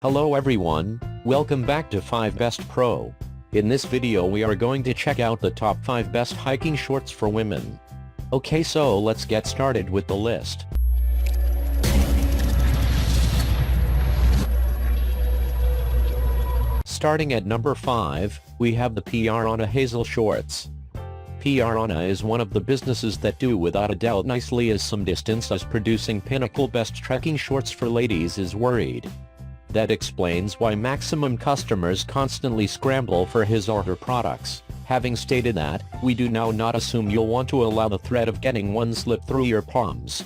Hello everyone, welcome back to 5 Best Pro. In this video we are going to check out the top 5 best hiking shorts for women. Okay, so let's get started with the list. Starting at number 5, we have the Prana Hazel shorts. Prana is one of the businesses that do without a doubt nicely as some distance as producing pinnacle best trekking shorts for ladies is worried. That explains why maximum customers constantly scramble for his or her products. Having stated that, we do now not assume you'll want to allow the threat of getting one slip through your palms.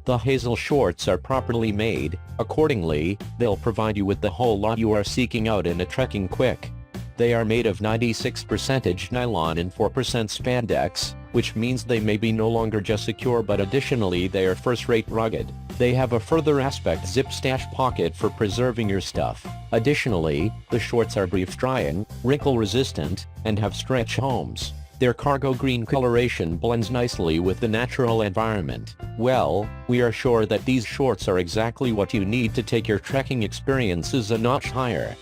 The Hazel shorts are properly made, accordingly, they'll provide you with the whole lot you are seeking out in a trekking quick. They are made of 96% nylon and 4% spandex, which means they may be no longer just secure but additionally they are first-rate rugged. They have a further aspect zip stash pocket for preserving your stuff. Additionally, the shorts are brief drying, wrinkle resistant, and have stretch homes. Their cargo green coloration blends nicely with the natural environment. Well, we are sure that these shorts are exactly what you need to take your trekking experiences a notch higher.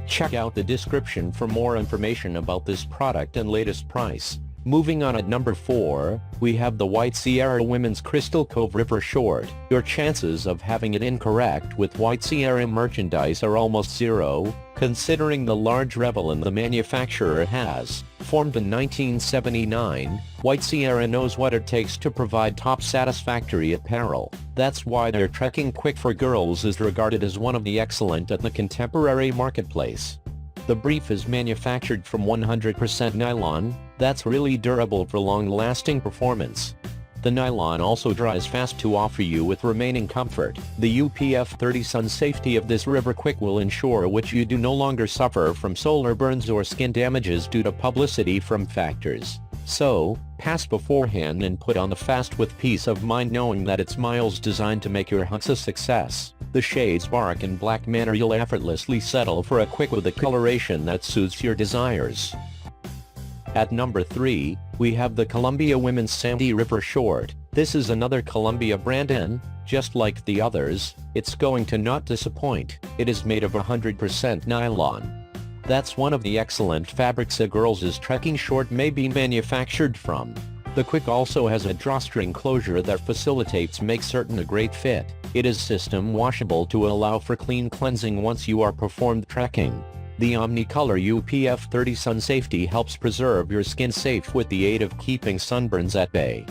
Check out the description for more information about this product and latest price. Moving on at number 4, we have the White Sierra Women's Crystal Cove River Short. Your chances of having it incorrect with White Sierra merchandise are almost zero, considering the large relevance the manufacturer has. Formed in 1979, White Sierra knows what it takes to provide top satisfactory apparel. That's why their trekking quick for girls is regarded as one of the excellent at the contemporary marketplace. The brief is manufactured from 100% nylon, that's really durable for long-lasting performance. The nylon also dries fast to offer you with remaining comfort. The UPF 30 sun safety of this river quick will ensure which you do no longer suffer from solar burns or skin damages due to publicity from factors. So, pass beforehand and put on the fast with peace of mind knowing that it's miles designed to make your hunts a success. The shades bark and black manner you'll effortlessly settle for a quick with a coloration that suits your desires. At number 3, we have the Columbia Women's Sandy River Short. This is another Columbia brand and, just like the others, it's going to not disappoint. It is made of 100% nylon. That's one of the excellent fabrics a girl's trekking short may be manufactured from. The quick also has a drawstring closure that facilitates make certain a great fit. It is system washable to allow for clean cleansing once you are performed trekking. The Omnicolor UPF 30 sun safety helps preserve your skin safe with the aid of keeping sunburns at bay.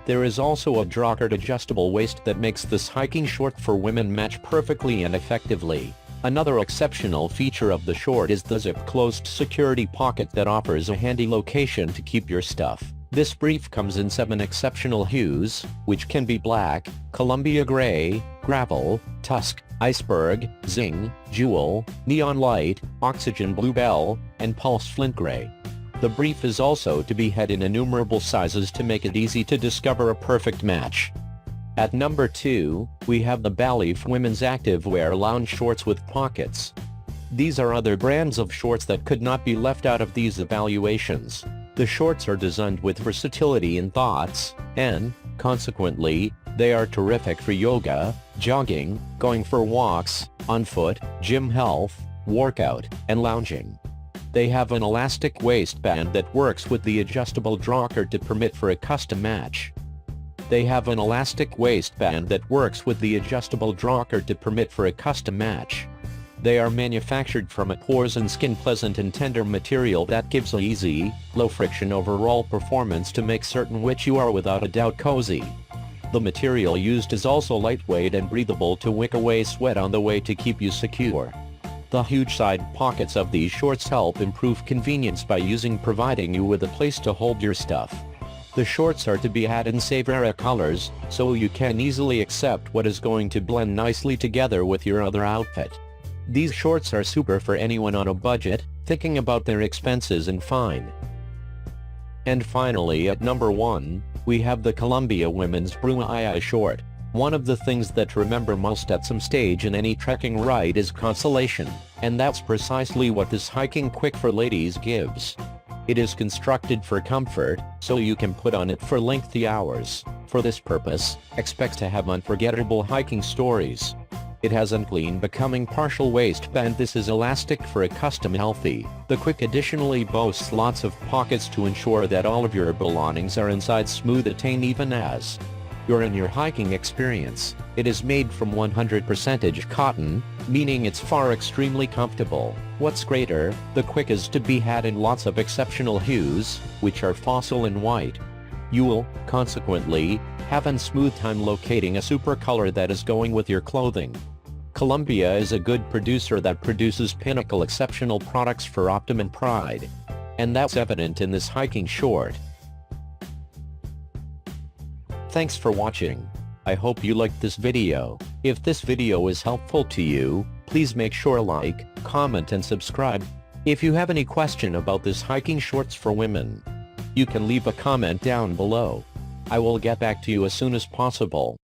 There is also a drawcord adjustable waist that makes this hiking short for women match perfectly and effectively. Another exceptional feature of the short is the zip-closed security pocket that offers a handy location to keep your stuff. This brief comes in 7 exceptional hues, which can be black, Columbia gray, gravel, tusk, iceberg, zing, jewel, neon light, oxygen bluebell, and pulse flint gray. The brief is also to be had in innumerable sizes to make it easy to discover a perfect match. At number 2, we have the Baleaf Women's Activewear Lounge Shorts with Pockets. These are other brands of shorts that could not be left out of these evaluations. The shorts are designed with versatility in thoughts, and, consequently, they are terrific for yoga, jogging, going for walks, on foot, gym health, workout, and lounging. They have an elastic waistband that works with the adjustable drawcord to permit for a custom match. They have an elastic waistband that works with the adjustable drawcord to permit for a custom match. They are manufactured from a pores and skin pleasant and tender material that gives a easy, low-friction overall performance to make certain which you are without a doubt cozy. The material used is also lightweight and breathable to wick away sweat on the way to keep you secure. The huge side pockets of these shorts help improve convenience by providing you with a place to hold your stuff. The shorts are to be had in Savera colors, so you can easily accept what is going to blend nicely together with your other outfit. These shorts are super for anyone on a budget, thinking about their expenses and fine. And finally at number 1, we have the Columbia Women's Brewha Short. One of the things that remember most at some stage in any trekking ride is consolation, and that's precisely what this hiking quick for ladies gives. It is constructed for comfort, so you can put on it for lengthy hours. For this purpose, expect to have unforgettable hiking stories. It has unclean becoming partial waistband. This is elastic for a custom healthy. The Quick additionally boasts lots of pockets to ensure that all of your belongings are inside smooth attain even as you're in your hiking experience. It is made from 100% cotton, meaning it's far extremely comfortable. What's greater, the Quick is to be had in lots of exceptional hues, which are fossil and white. You will, consequently, have a smooth time locating a super color that is going with your clothing. Columbia is a good producer that produces pinnacle exceptional products for Optimum Pride. And that's evident in this hiking short. Thanks for watching. I hope you liked this video. If this video is helpful to you, please make sure like, comment and subscribe. If you have any question about this hiking shorts for women, you can leave a comment down below. I will get back to you as soon as possible.